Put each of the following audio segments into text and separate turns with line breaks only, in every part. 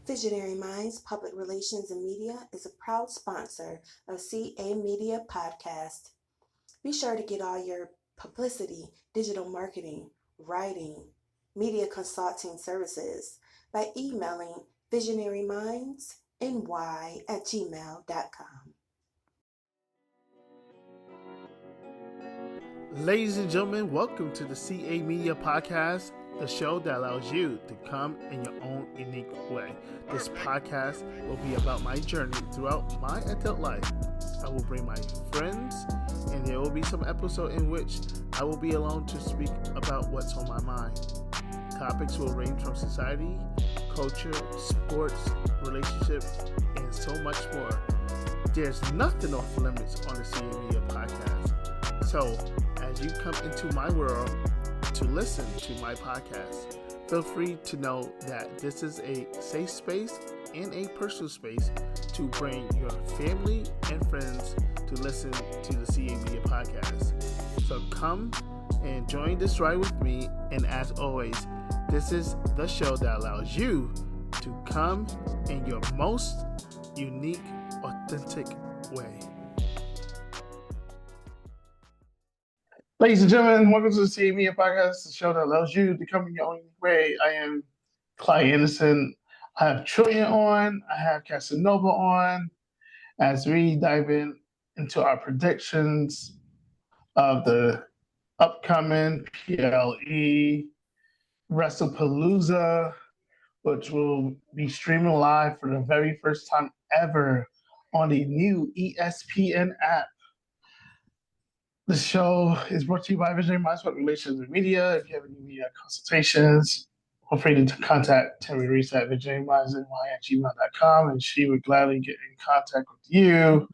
Visionary Minds Public Relations and Media is a proud sponsor of CA Media Podcast. Be sure to get all your publicity, digital marketing, writing, media consulting services by emailing visionarymindsny@gmail.com.
Ladies and gentlemen, welcome to the CA Media Podcast, the show that allows you to come in your own unique way. This podcast will be about my journey throughout my adult life. I will bring my friends, and there will be some episode in which I will be alone to speak about what's on my mind. Topics will range from society, culture, sports, relationships, and so much more. There's nothing off limits on the CA Media Podcast. So, as you come into my world to listen to my podcast, feel free to know that this is a safe space and a personal space to bring your family and friends to listen to the CA Media Podcast. So come and join this ride with me, and as always, this is the show that allows you to come in your most unique, authentic way. Ladies and gentlemen, welcome to the CA Media Podcast, the show that allows you to come in your own way. I am Clyde Anderson. I have Trillian on. I have Casanova on as we dive into our predictions of the upcoming PLE Wrestlepalooza, which will be streaming live for the very first time ever on the new ESPN app. The show is brought to you by Visionary Minds Public Relations and Media. If you have any media consultations, feel free to contact Tammy Reese at visionarymindsny@gmail.com, and she would gladly get in contact with you.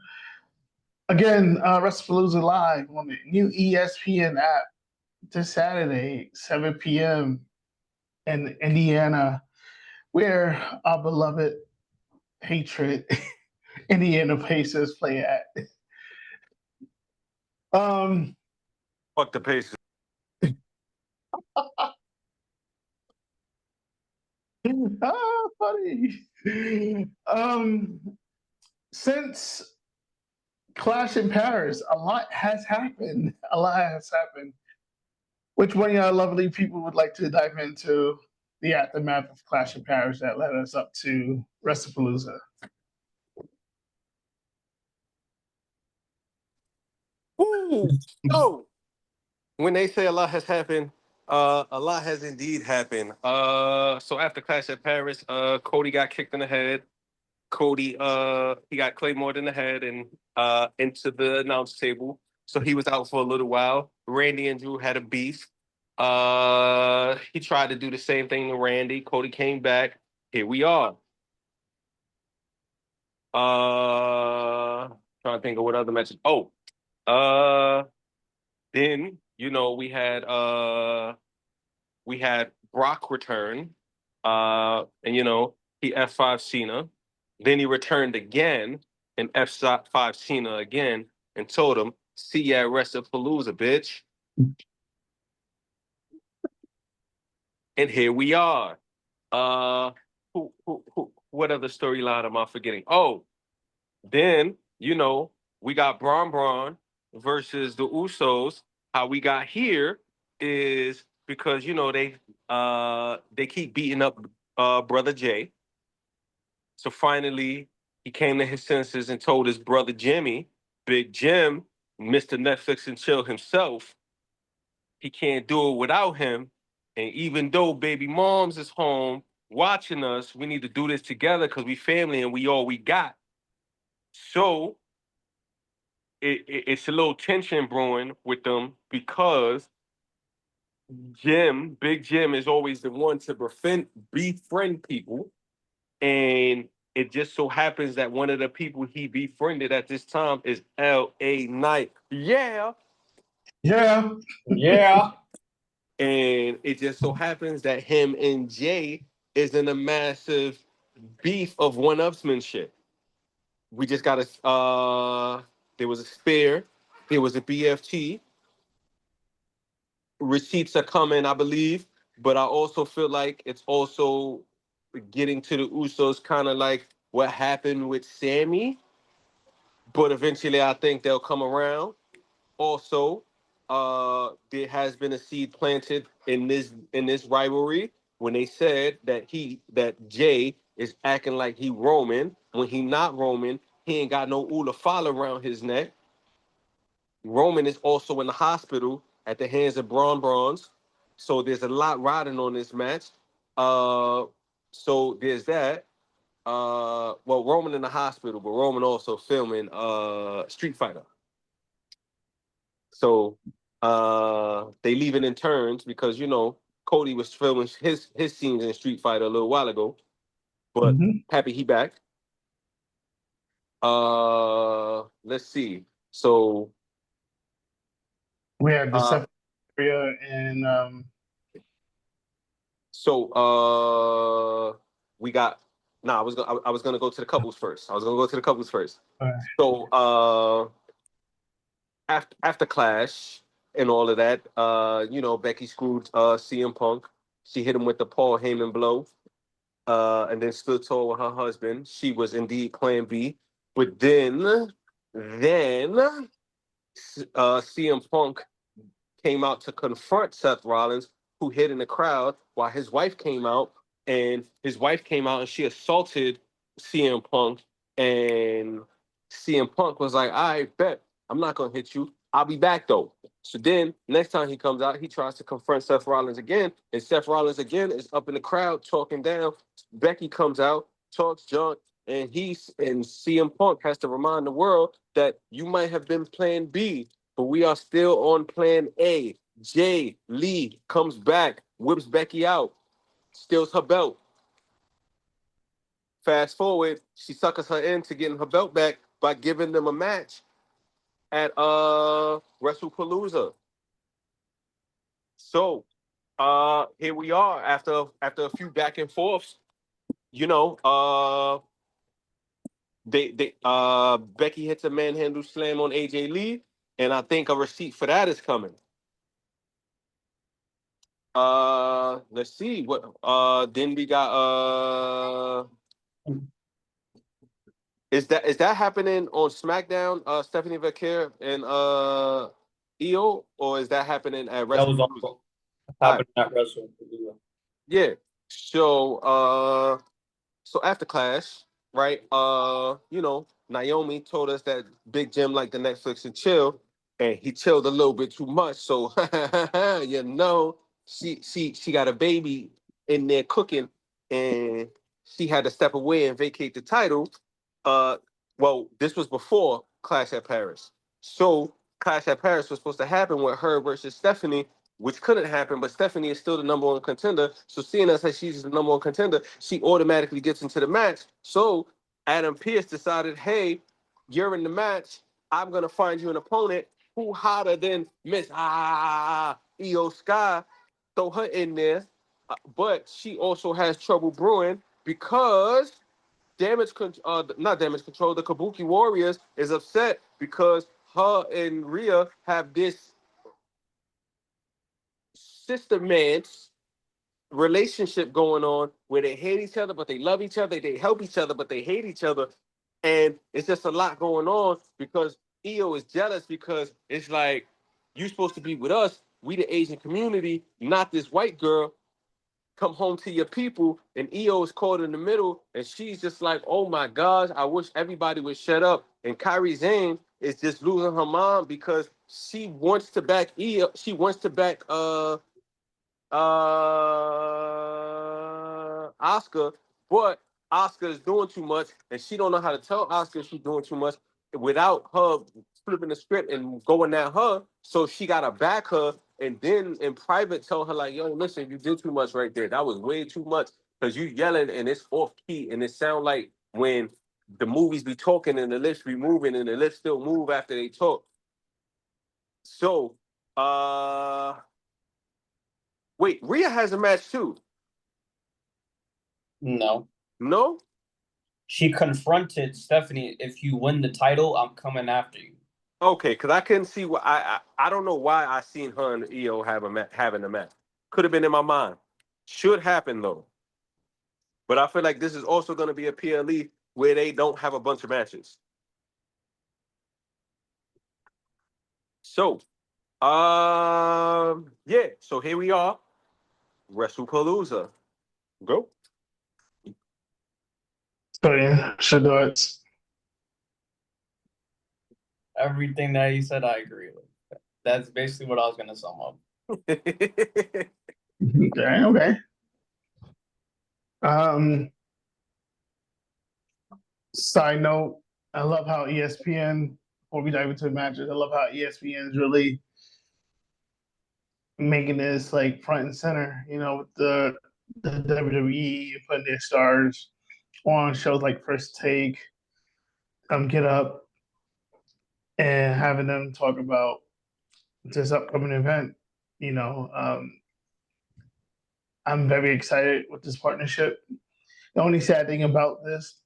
Again, Wrestlepalooza live on the new ESPN app this Saturday, 7 p.m. in Indiana, where our beloved hatred Indiana Pacers play at.
Fuck the Pacers.
Funny. Since Clash in Paris, a lot has happened. Which one of y'all lovely people would like to dive into the aftermath of Clash in Paris that led us up to Wrestlepalooza?
Ooh. Oh, when they say a lot has happened, a lot has indeed happened. So after Clash at Paris, Cody got kicked in the head. Cody, he got Claymored in the head and into the announce table. So he was out for a little while. Randy and Drew had a beef. He tried to do the same thing to Randy. Cody came back. Here we are. Trying to think of what other matches. Oh, then we had Brock return, and he F5 Cena. Then he returned again and F5 Cena again and told him, "See ya at Wrestlepalooza, bitch." And here we are. What other storyline am I forgetting? Oh, then we got Bron versus the Usos. How we got here is because they keep beating up brother Jay. So finally he came to his senses and told his brother Jimmy, Big Jim, Mr. Netflix and Chill himself, he can't do it without him. And even though baby moms is home watching us, we need to do this together because we family and we all we got. So it's a little tension brewing with them because Big Jim is always the one to befriend people. And it just so happens that one of the people he befriended at this time is L.A. Knight. Yeah.
Yeah.
And it just so happens that him and Jay is in a massive beef of one-upsmanship. We just got there was a spare, there was a BFT. Receipts are coming, I believe, but I also feel like it's also getting to the Usos, kind of like what happened with Sammy. But eventually, I think they'll come around. Also, there has been a seed planted in this rivalry when they said that Jay is acting like he Roman when he not Roman. He ain't got no Ula Fala around his neck. Roman is also in the hospital at the hands of Bronze. So there's a lot riding on this match. Uh, so there's that. Well, Roman in the hospital, but Roman also filming Street Fighter. So they leave it in turns because Cody was filming his scenes in Street Fighter a little while ago. But happy he back. Let's see. So
we have the Seth area and
we got. I was gonna go to the couples first.
right.
So after Clash and all of that, Becky screwed CM Punk. She hit him with the Paul Heyman blow, and then stood tall with her husband. She was indeed Plan B, but then CM Punk came out to confront Seth Rollins, who hid in the crowd, while his wife came out, and she assaulted CM Punk, and CM Punk was like, I bet I'm not gonna hit you. I'll be back though. So then next time he comes out, he tries to confront Seth Rollins again, and Seth Rollins again is up in the crowd talking down. Becky comes out, talks junk, and CM Punk has to remind the world that you might have been Plan B, but we are still on Plan A. Jay Lee comes back, whips Becky out, steals her belt. Fast forward, she suckers her into getting her belt back by giving them a match at Wrestlepalooza. So here we are after a few back and forths. Becky hits a manhandle slam on AJ Lee, and I think a receipt for that is coming. Let's see what. Then we got. Is that happening on SmackDown? Stephanie Vaquer and Iyo, or is that happening at
That
Wrestle?
was happening at Wrestle.
Yeah. So after Clash, right? Naomi told us that Big Jim liked the Netflix and chill, and he chilled a little bit too much. So she got a baby in there cooking, and she had to step away and vacate the title. Well, this was before Clash at Paris. So Clash at Paris was supposed to happen with her versus Stephanie, which couldn't happen, but Stephanie is still the number one contender. So seeing as she's the number one contender, she automatically gets into the match. So Adam Pearce decided, hey, you're in the match. I'm going to find you an opponent who hotter than Miss Iyo Sky. Throw her in there. But she also has trouble brewing because not damage control, the Kabuki Warriors is upset because her and Rhea have this sister man's relationship going on where they hate each other, but they love each other. They help each other, but they hate each other. And it's just a lot going on because Iyo is jealous because it's like, you're supposed to be with us. We the Asian community, not this white girl. Come home to your people. And Iyo is caught in the middle. And she's just like, oh my gosh, I wish everybody would shut up. And Kairi Sane is just losing her mind because she wants to back Iyo. She wants to back Oscar, but Oscar is doing too much, and she don't know how to tell Oscar she's doing too much without her flipping the script and going at her. So she gotta back her, and then in private tell her like, "Yo, listen, you did too much right there. That was way too much because you yelling and it's off key, and it sound like when the movies be talking and the lips be moving and the lips still move after they talk." So, wait, Rhea has a match too.
No.
No?
She confronted Stephanie, if you win the title, I'm coming after you.
Okay, because I couldn't see what I don't know why I seen her and Iyo having a match. Could have been in my mind. Should happen though. But I feel like this is also going to be a PLE where they don't have a bunch of matches. So, yeah. So here we are, Wrestlepalooza. Go.
So yeah, should do it.
Everything that he said, I agree with. That's basically what I was gonna sum up.
Okay. Side note, I love how ESPN, before we dive into the matches, I love how ESPN is really making this like front and center, with the WWE putting their stars on shows like First Take, Get Up, and having them talk about this upcoming event. I'm very excited with this partnership. The only sad thing about this,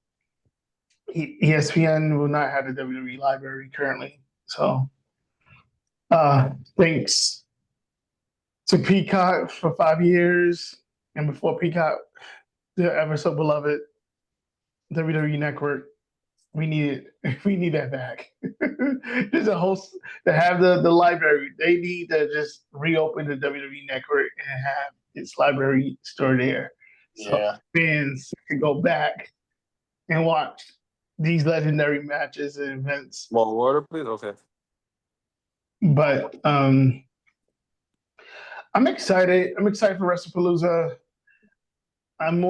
ESPN will not have the WWE library currently. So thanks to Peacock for 5 years, and before Peacock, the ever so beloved WWE Network. We need that back. There's a host to have the library. They need to just reopen the WWE Network and have its library store there, so fans can go back and watch these legendary matches and events.
More water, please. Okay.
But I'm excited. I'm excited for Wrestlepalooza. I'm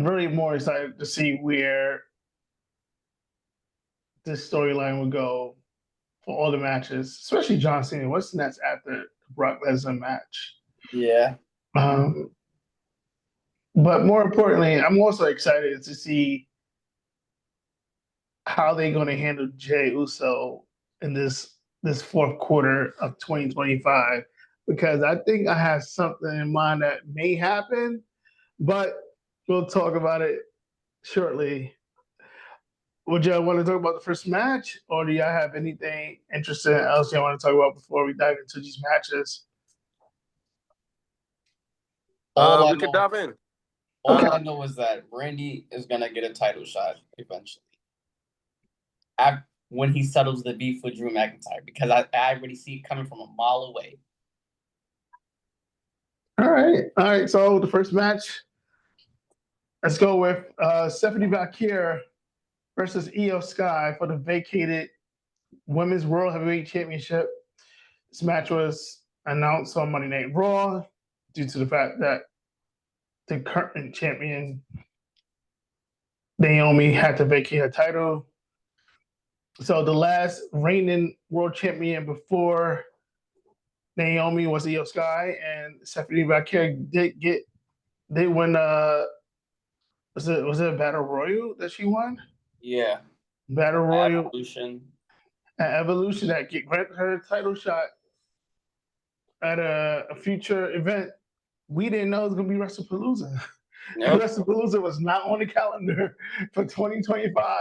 really more excited to see where this storyline would go for all the matches, especially John Cena. What's next after the Brock Lesnar match?
Yeah.
But more importantly, I'm also excited to see how they're going to handle Jey Uso in this fourth quarter of 2025, because I think I have something in mind that may happen, but we'll talk about it shortly. Would y'all want to talk about the first match, or do y'all have anything interesting else y'all want to talk about before we dive into these matches?
We could dive in.
All I know is that Randy is gonna get a title shot eventually. When he settles the beef with Drew McIntyre, because I already see it coming from a mile away.
All right. So the first match, let's go with Stephanie Vaquer versus Iyo Sky for the vacated Women's World Heavyweight Championship. This match was announced on Monday Night Raw due to the fact that the current champion, Naomi, had to vacate her title. So the last reigning world champion before Naomi was Iyo Sky, and Stephanie Vaquer did win. Was it a Battle Royal that she won?
Yeah.
Battle Royal.
Evolution
that granted her title shot at a future event. We didn't know it was going to be Wrestlepalooza. Nope. Wrestlepalooza was not on the calendar for 2025.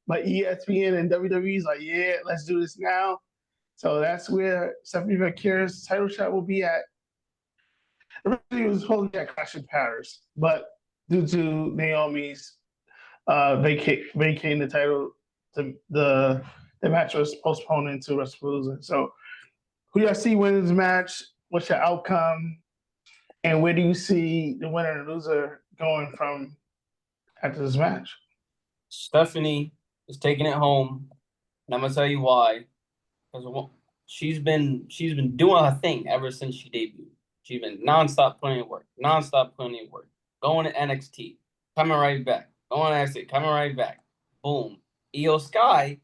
But ESPN and WWE's like, yeah, let's do this now. So that's where Stephanie Vaquer's title shot will be at. Originally, it was supposed to be at Clash of Paris, but due to Naomi's vacating the title, the match was postponed into Wrestlepalooza. So who y'all see winning this match? What's your outcome? And where do you see the winner and loser going from after this match?
Stephanie is taking it home, and I'm gonna tell you why. Because she's been doing her thing ever since she debuted. She's been nonstop putting in work, going to NXT, coming right back, going to NXT, coming right back. Boom. Iyo Sky,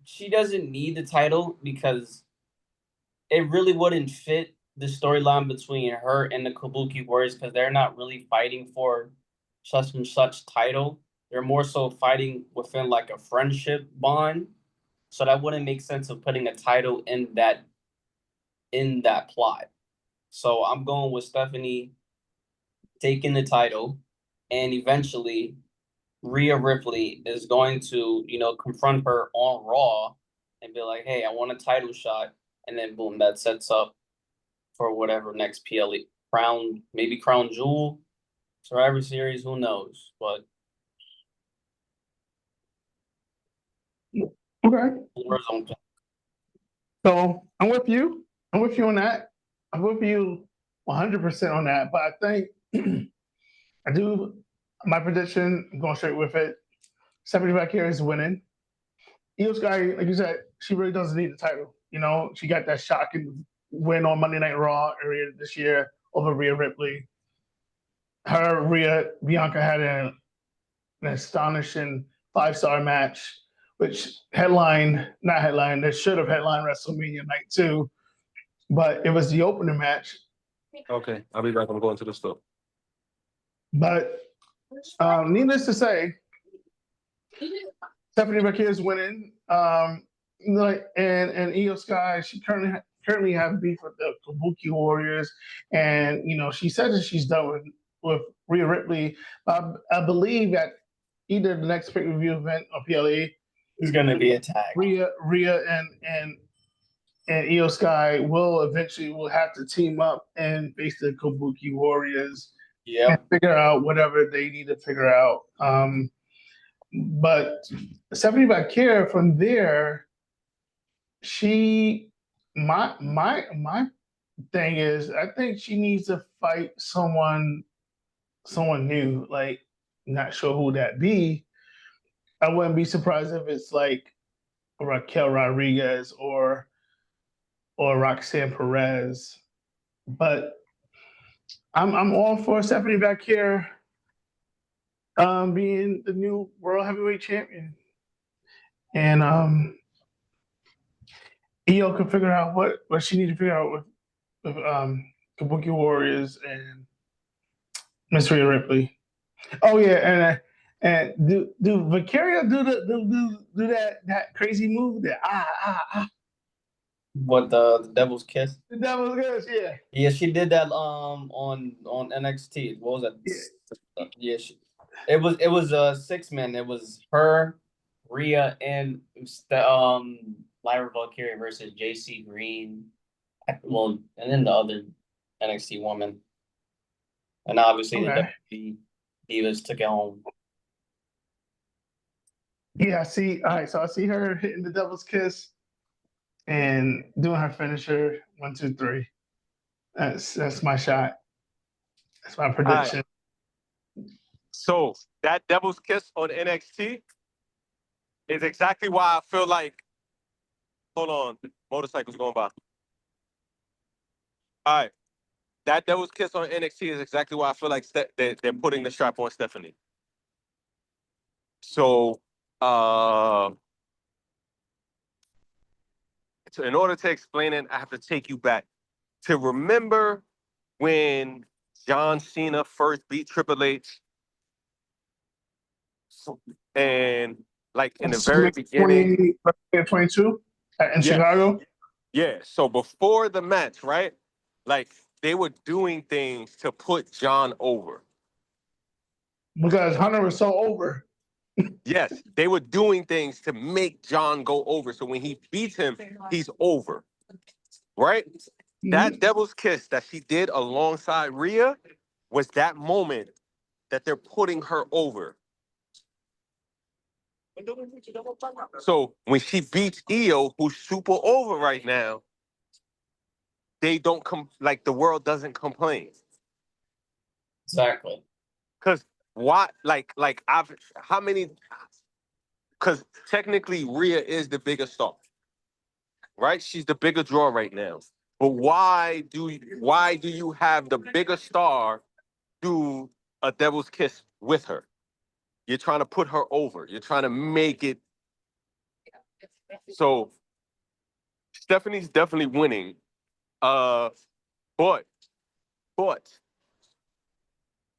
she doesn't need the title because it really wouldn't fit the storyline between her and the Kabuki Warriors, because they're not really fighting for such and such title. They're more so fighting within like a friendship bond. So that wouldn't make sense of putting a title in that plot. So I'm going with Stephanie taking the title, and eventually Rhea Ripley is going to, confront her on Raw and be like, hey, I want a title shot. And then boom, that sets up for whatever next PLE maybe Crown Jewel, Survivor Series, who knows? But
Okay.
Warzone.
So I'm with you. I'm with you on that. I'm with you 100% on that. But I think I do my prediction. I'm going straight with it. Stephanie Vaquer is winning. Iyo Sky, like you said, she really doesn't need the title. You know, she got that shocking win on Monday Night Raw earlier this year over Rhea Ripley. Bianca had an astonishing 5-star match, which that should have headlined WrestleMania night 2, but it was the opening match.
Okay, I'll be back. I'm going to the store.
But needless to say, Stephanie Vaquer is winning. And Iyo Sky, she currently have beef with the Kabuki Warriors, and she said that she's done with Rhea Ripley. I believe that either the next pay-per-view event or PLE
is going to be a tag.
Rhea and Iyo Sky will have to team up and face the Kabuki Warriors.
Yeah,
and figure out whatever they need to figure out. But Stephanie Vaquer from there, my thing is, I think she needs to fight someone new. Like, not sure who that be. I wouldn't be surprised if it's like Raquel Rodriguez or Roxanne Perez. But I'm all for Stephanie Vaquer being the new World Heavyweight Champion. And Iyo can figure out what she needs to figure out with Kabuki Warriors and Miss Rhea Ripley. Oh yeah, and do Vaquer do that crazy move that
What, the Devil's Kiss?
The Devil's Kiss, yeah.
Yeah, she did that on NXT. What was that? Yeah, it was a 6-man. It was her, Rhea, and Lyra Valkyrie versus JC Green. Well, and then the other NXT woman. And obviously the WWE Divas took it home.
Yeah, all right, so I see her hitting the Devil's Kiss and doing her finisher, 1, 2, 3. That's my shot. That's my prediction.
Right. So that Devil's Kiss on NXT is exactly why I feel like. Hold on, motorcycle's going by. All right, that Devil's Kiss on NXT is exactly why I feel like they're putting the strap on Stephanie. So, in order to explain it, I have to take you back to remember when John Cena first beat Triple H, and like in the very beginning,
22 in Chicago.
Yeah. So before the match, right? Like they were doing things to put John over.
Because Hunter was so over.
Yes, they were doing things to make John go over. So when he beats him, he's over. Right? Mm-hmm. That Devil's Kiss that she did alongside Rhea was that moment that they're putting her over. So when she beats Iyo, who's super over right now, they don't like the world doesn't complain.
Exactly.
Because why? Because technically Rhea is the bigger star, right? She's the bigger draw right now. But why do you have the bigger star do a Devil's Kiss with her? You're trying to put her over. You're trying to make it. So Stephanie's definitely winning. But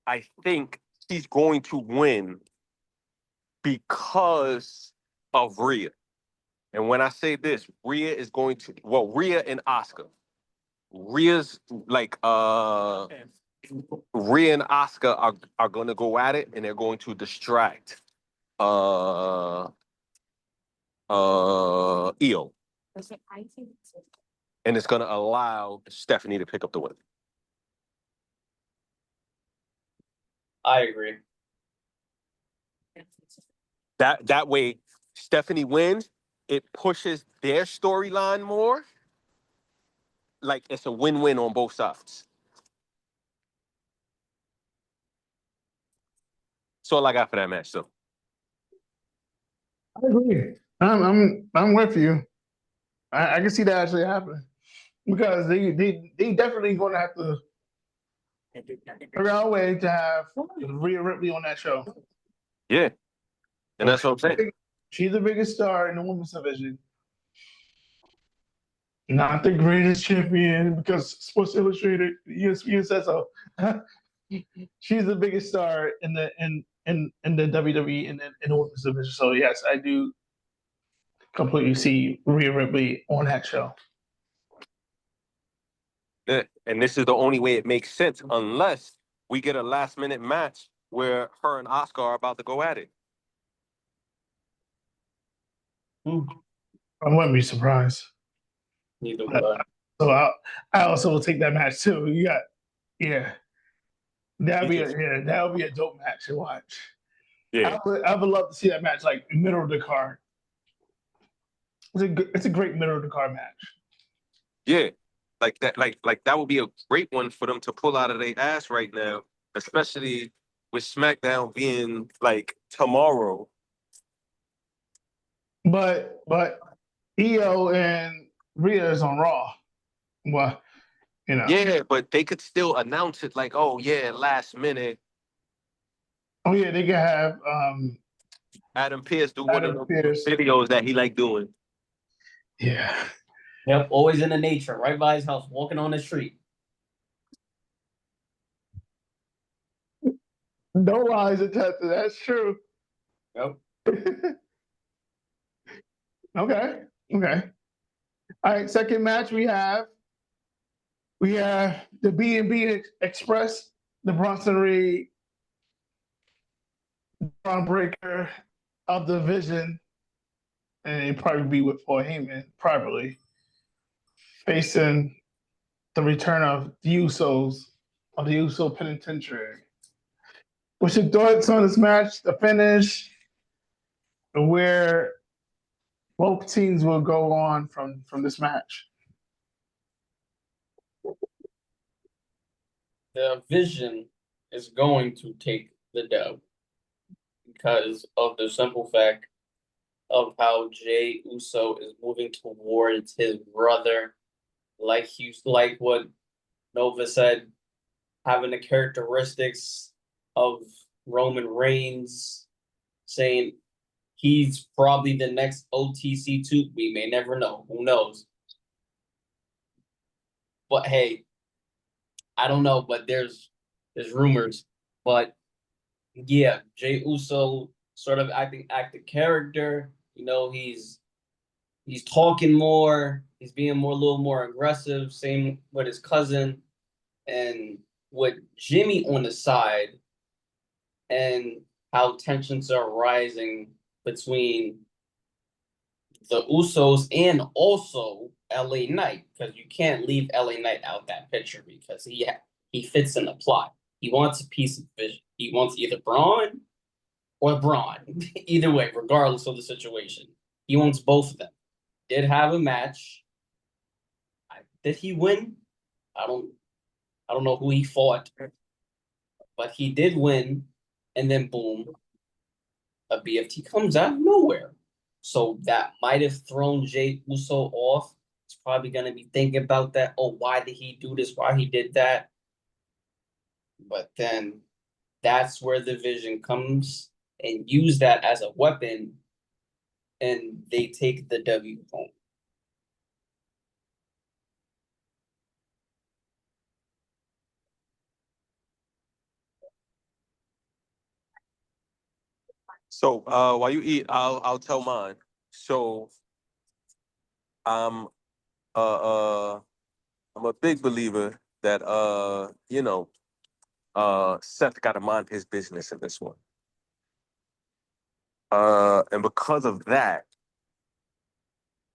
I think she's going to win because of Rhea. And when I say this, Rhea and Asuka. Rhea's like Rhea and Asuka are gonna go at it, and they're going to distract Iyo. And it's gonna allow Stephanie to pick up the win.
I agree.
That way, Stephanie wins. It pushes their storyline more. Like it's a win-win on both sides. That's all I got for that match. So
I agree. I'm with you. I can see that actually happening because they definitely going to have to figure out a way to have Rhea Ripley on that show.
yeah, and that's what I'm saying.
She's the biggest star in the women's division. Not the greatest champion because Sports Illustrated, ESPN says so. She's the biggest star in the WWE in the women's division. So yes, I do completely see Rhea Ripley on that show.
Yeah. And this is the only way it makes sense, unless we get a last-minute match where her and Oscar are about to go at it.
I wouldn't be surprised.
Neither would I.
So I also will take that match too. That'll be a dope match to watch.
Yeah,
I would love to see that match like middle of the card. It's a great middle of the card match.
yeah, like that would be a great one for them to pull out of their ass right now, especially with SmackDown being like tomorrow.
But Iyo and Rhea is on Raw. Well,
Yeah, but they could still announce it like, oh yeah, last minute.
Oh yeah, they can have
Adam Pearce do one of
Adam
the
Pearce.
videos that he like doing.
Yeah.
Yep, always in the nature, right by his house, walking on the street.
No lies attested. That's true.
Yep.
Okay. All right. Second match we have the B&B Express, the Bronson Reed, Bron Breaker of the Vision, and it'd probably be with Paul Heyman privately, facing the return of the Usos of the Uso Penitentiary. What's your thoughts on this match, the finish, and where both teams will go on from this match?
The Vision is going to take the dub because of the simple fact of how Jey Uso is moving towards his brother, like what Nova said, having the characteristics of Roman Reigns, saying he's probably the next OTC2. We may never know. Who knows? But hey, I don't know, but there's rumors. But yeah, Jey Uso sort of acting character. He's talking more. He's being a little more aggressive. Same with his cousin, and with Jimmy on the side, and how tensions are rising between the Usos and also LA Knight, because you can't leave LA Knight out that picture because he fits in the plot. He wants a piece of Vision. He wants either Braun or Bron. Either way, regardless of the situation. He wants both of them. Did have a match. Did he win? I don't know who he fought, but he did win, and then boom, a BFT comes out of nowhere. So that might have thrown Jey Uso off. He's probably going to be thinking about that. Oh, why did he do this? Why he did that? But then that's where the Vision comes and use that as a weapon, and they take the W home.
So while you eat, I'll tell mine. So I'm I'm a big believer that Seth got to mind his business in this one. And because of that,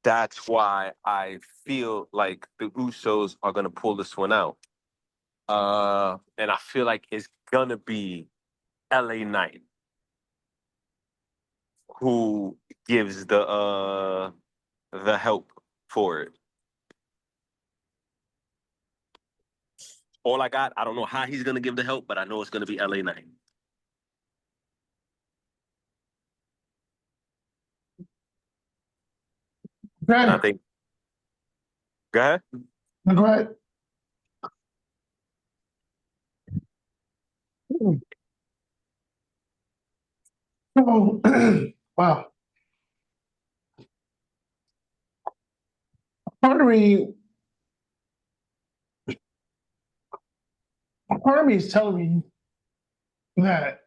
that's why I feel like the Usos are gonna pull this one out. And I feel like it's gonna be LA Knight who gives the help for it. All I got, I don't know how he's gonna give the help, but I know it's gonna be LA Knight. And I think. Go ahead.
Go ahead. Oh, wow. Part of me is telling me that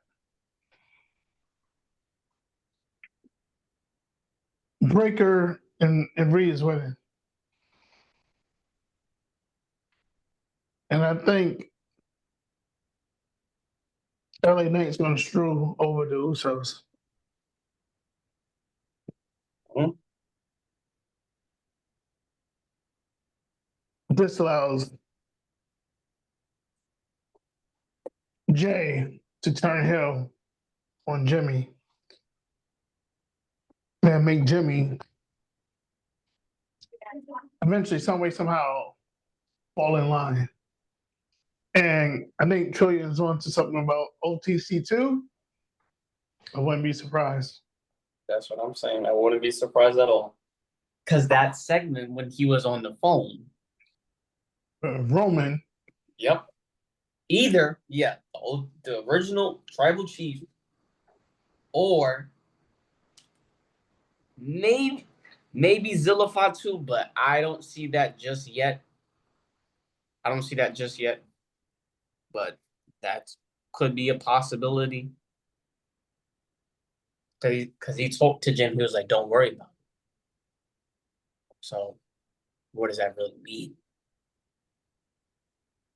Breaker and Rhea is winning. And I think LA Knight's going to strew over the Usos. This allows Jay to turn heel on Jimmy and make Jimmy eventually, some way, somehow fall in line. And I think Trillian's on to something about OTC too. I wouldn't be surprised.
That's what I'm saying. I wouldn't be surprised at all. Because that segment when he was on the phone.
Roman.
Yep. Either, the original tribal chief, or maybe Zilla Fatu, but I don't see that just yet. But that could be a possibility. Because he talked to Jim, he was like, "Don't worry about it." So, what does that really mean?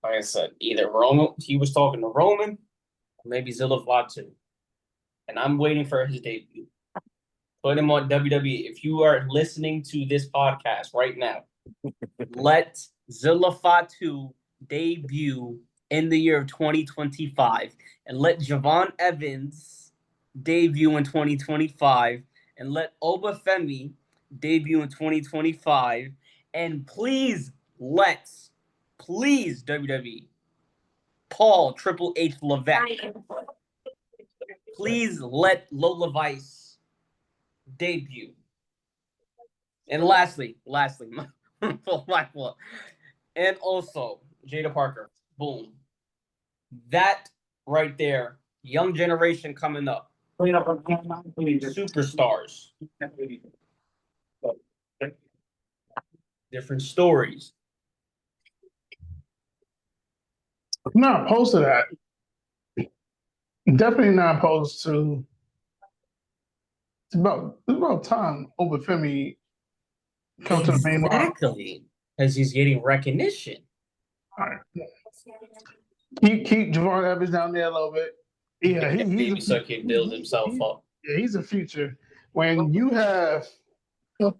Like I said, either Roman, he was talking to Roman, or maybe Zilla Fatu. And I'm waiting for his debut. Put him on WWE. If you are listening to this podcast right now, let Zilla Fatu debut in the year of 2025. And let Javon Evans debut in 2025. And let Obafemi debut in 2025. And please, WWE, Paul Triple H Levesque, please let Lola Vice debut. And lastly, and also Jada Parker. Boom. That right there, young generation coming up. Superstars. Different stories.
I'm not opposed to that. Definitely not opposed to. It's about time Obafemi come to the main line.
Exactly, because he's getting recognition.
All right. Keep Javon Evans down there a little bit. Yeah, he's
so he can build himself up.
Yeah, he's a future. When you have the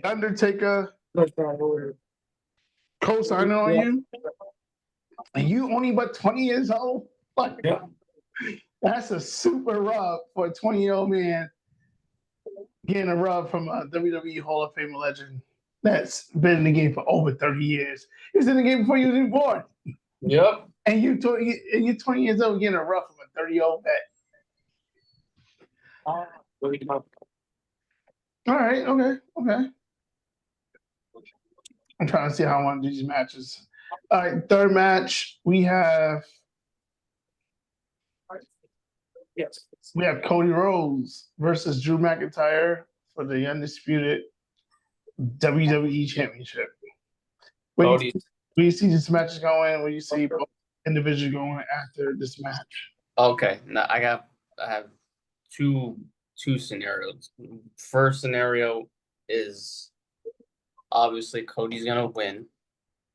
Undertaker co-signing on you, and you only but 20 years old, like, that's a super rub for a 20-year-old man getting a rub from a WWE Hall of Fame legend that's been in the game for over 30 years. He was in the game before you was even born.
Yep.
And you're 20 years old getting a rub from a 30-year-old vet. All right, okay. I'm trying to see how I want to do these matches. All right, third match, we have Cody Rhodes versus Drew McIntyre for the Undisputed WWE Championship. Where do you see this match going? Where do you see both individuals going after this match?
Okay, now I have two scenarios. First scenario is obviously Cody's gonna win.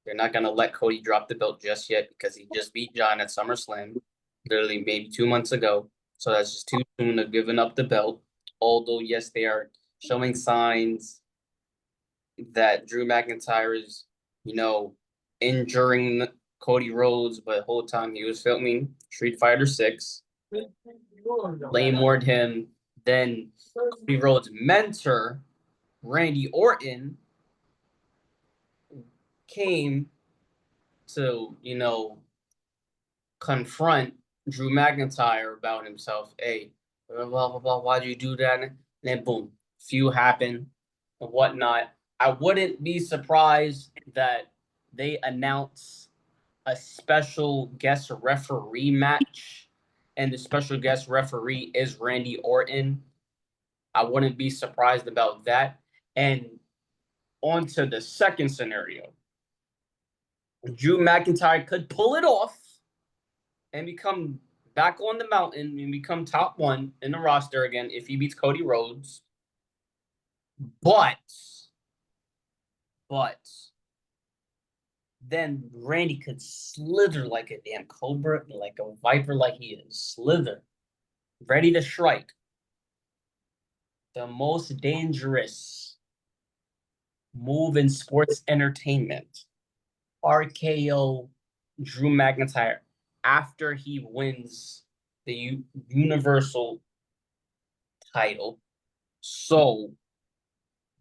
They're not gonna let Cody drop the belt just yet because he just beat John at SummerSlam, literally maybe 2 months ago. So that's just too soon of giving up the belt. Although yes, they are showing signs that Drew McIntyre is, injuring Cody Rhodes, but the whole time he was filming Street Fighter 6. Blamewormed him. Then Cody Rhodes' mentor, Randy Orton, came to, confront Drew McIntyre about himself. Hey, blah, blah, blah, why'd you do that? And then boom, feud happened and whatnot. I wouldn't be surprised that they announce a special guest referee match, and the special guest referee is Randy Orton. I wouldn't be surprised about that. And on to the second scenario. Drew McIntyre could pull it off and become back on the mountain and become top one in the roster again if he beats Cody Rhodes. But then Randy could slither like a damn cobra, like a viper like he is. Slither. Ready to strike. The most dangerous move in sports entertainment. RKO Drew McIntyre after he wins the Universal title. So,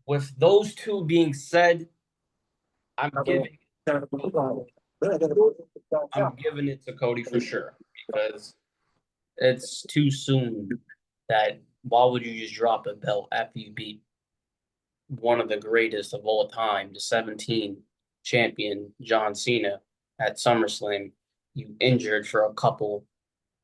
with those two being said, I'm giving it to Cody for sure, because it's too soon. That why would you just drop a belt after you beat one of the greatest of all time, the 17 champion John Cena at SummerSlam? You injured for a couple.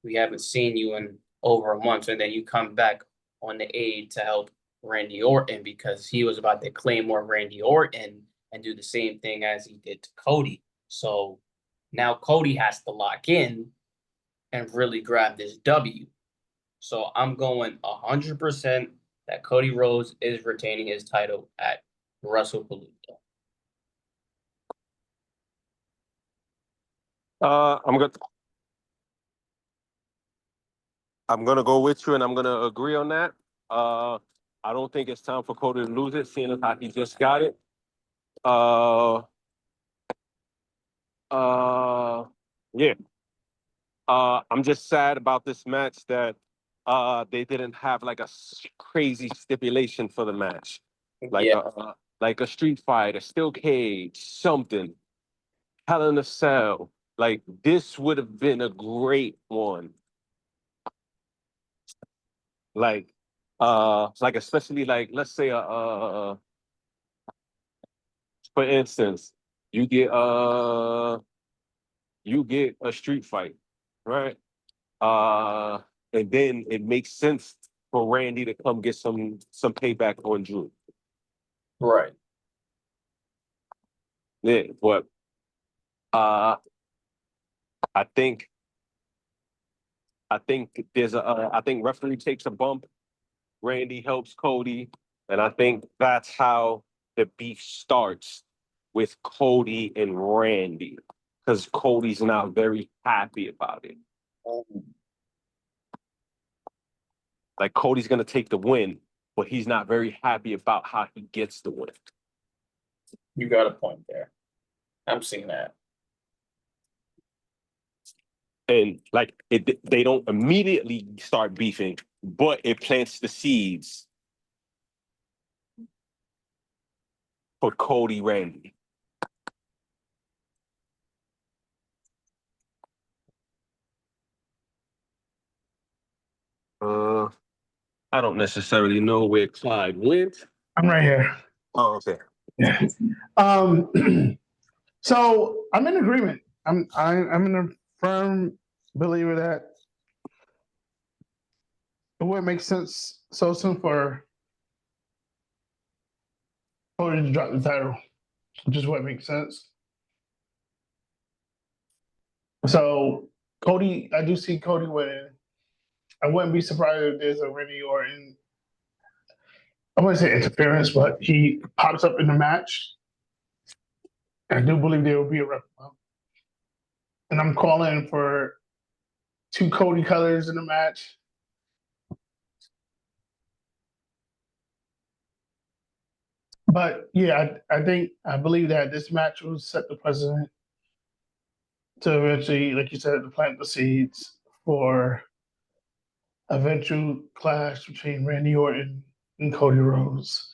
We haven't seen you in over a month, and then you come back on the aid to help Randy Orton because he was about to claim more Randy Orton and do the same thing as he did to Cody. So now Cody has to lock in and really grab this W. So I'm going 100% that Cody Rhodes is retaining his title at Wrestlepalooza.
I'm gonna go with you, and I'm gonna agree on that. I don't think it's time for Cody to lose it, seeing as how he just got it. Yeah. I'm just sad about this match that they didn't have like a crazy stipulation for the match, like a street fight, a steel cage, something. Hell in a Cell. Like this would have been a great one. Like especially like let's say for instance, you get a street fight, right? And then it makes sense for Randy to come get some payback on Drew.
Right.
Yeah, but I think I think referee takes a bump. Randy helps Cody, and I think that's how the beef starts with Cody and Randy, because Cody's not very happy about it. Like Cody's gonna take the win, but he's not very happy about how he gets the win.
You got a point there. I'm seeing that.
And like they don't immediately start beefing, but it plants the seeds for Cody Randy. I don't necessarily know where Clyde went.
I'm right here.
Oh, okay.
Yeah. So I'm in agreement. I'm in a firm believer that it wouldn't make sense so soon for Cody to drop the title. Just wouldn't make sense. So Cody, I do see Cody winning. I wouldn't be surprised if there's a Randy Orton, I wouldn't say interference, but he pops up in the match. I do believe there will be a referee. And I'm calling for 2 Cody colors in the match. But yeah, I believe that this match will set the precedent to eventually, like you said, to plant the seeds for eventual clash between Randy Orton and Cody Rhodes.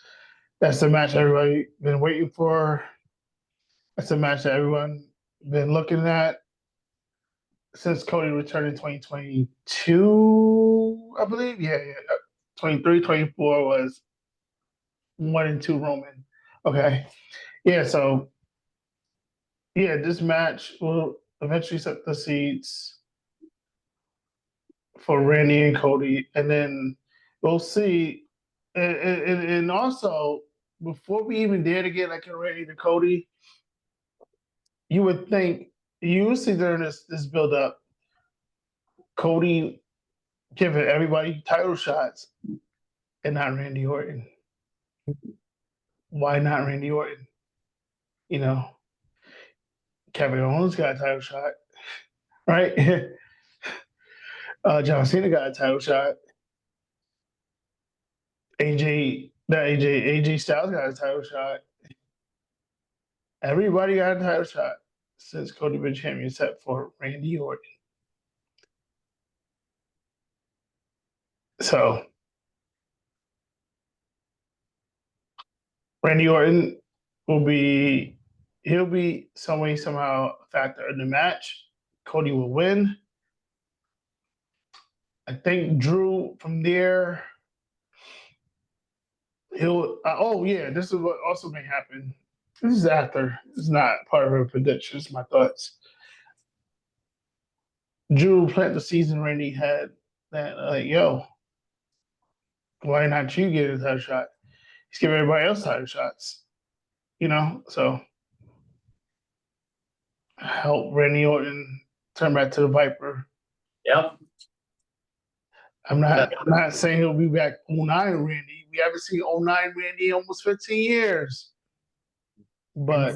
That's the match everybody been waiting for. That's the match that everyone been looking at since Cody returned in 2022, I believe. Yeah. 23, 24 was 1 and 2 Roman. Okay. Yeah, so yeah, this match will eventually set the seeds for Randy and Cody, and then we'll see. And also, before we even dare to get like a Randy to Cody, you would think you would see during this build up, Cody giving everybody title shots and not Randy Orton. Why not Randy Orton? You know, Kevin Owens got a title shot, right? John Cena got a title shot. AJ Styles got a title shot. Everybody got a title shot since Cody been champion, except for Randy Orton. So Randy Orton he'll be some way somehow a factor in the match. Cody will win. I think Drew from there. This is what also may happen. This is after. It's not part of her prediction. It's my thoughts. Drew plant the season Randy had that yo, why not you get a title shot? He's giving everybody else title shots. So help Randy Orton turn back to the Viper.
Yep.
I'm not saying he'll be back 09 Randy. We haven't seen 09 Randy in almost 15 years. But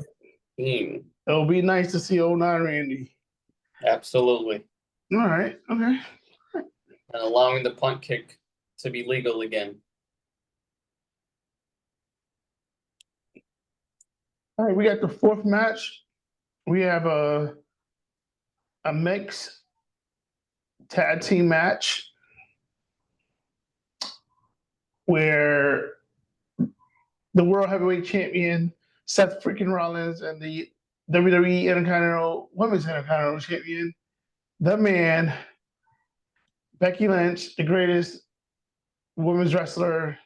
it'll be nice to see 09 Randy.
Absolutely.
All right. Okay.
And allowing the punt kick to be legal again.
All right, we got the fourth match. We have a mixed tag team match where the World Heavyweight Champion Seth freaking Rollins and the WWE Intercontinental Women's Intercontinental Champion, the man, Becky Lynch, the greatest women's wrestler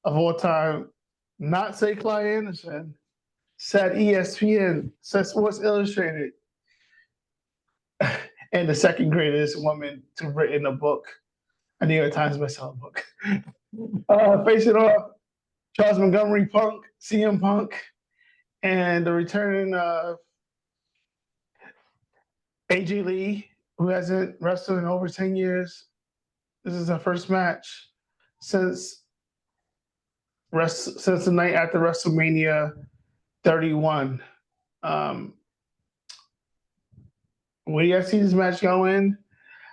of all time, not say Clyde Anderson, said ESPN, said Sports Illustrated, and the second greatest woman to have written a book, a New York Times bestseller book. Facing off Charles Montgomery Punk, CM Punk, and the returning AJ Lee, who hasn't wrestled in over 10 years. This is her first match since the night after WrestleMania 31. Where do you guys see this match going?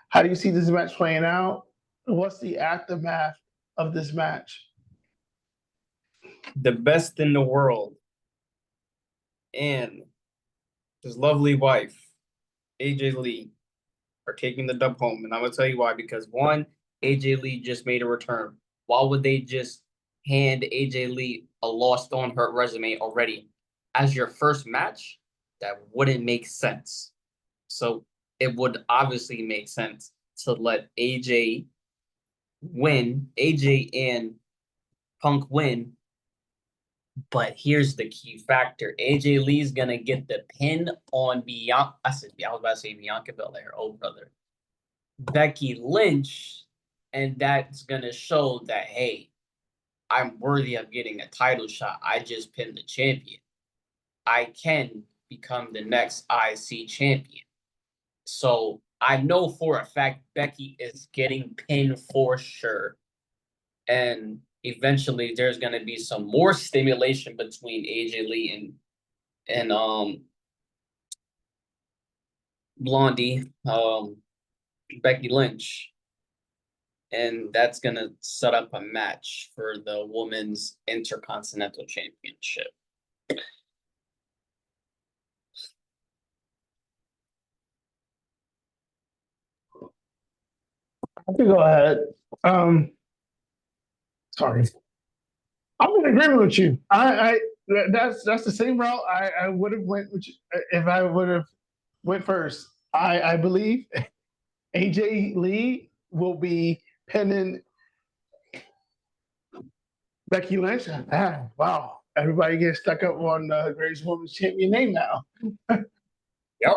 How do you see this match playing out? What's the aftermath of this match?
The best in the world and his lovely wife, AJ Lee, are taking the dub home. And I'm going to tell you why. Because one, AJ Lee just made a return. Why would they just hand AJ Lee a loss on her resume already as your first match? That wouldn't make sense. So it would obviously make sense to let AJ win, AJ and Punk win. But here's the key factor. AJ Lee's going to get the pin on Bianca. I was about to say Bianca Belair, oh brother. Becky Lynch. And that's going to show that, hey, I'm worthy of getting a title shot. I just pinned the champion. I can become the next IC champion. So I know for a fact Becky is getting pinned for sure. And eventually there's going to be some more stimulation between AJ Lee and Blondie, Becky Lynch. And that's going to set up a match for the Women's Intercontinental Championship.
I can go ahead. Sorry. I'm in agreement with you. That's the same route I would have went with you, if I would have went first. I believe AJ Lee will be pinning Becky Lynch. Wow. Everybody gets stuck up on the greatest women's champion name now.
Yep.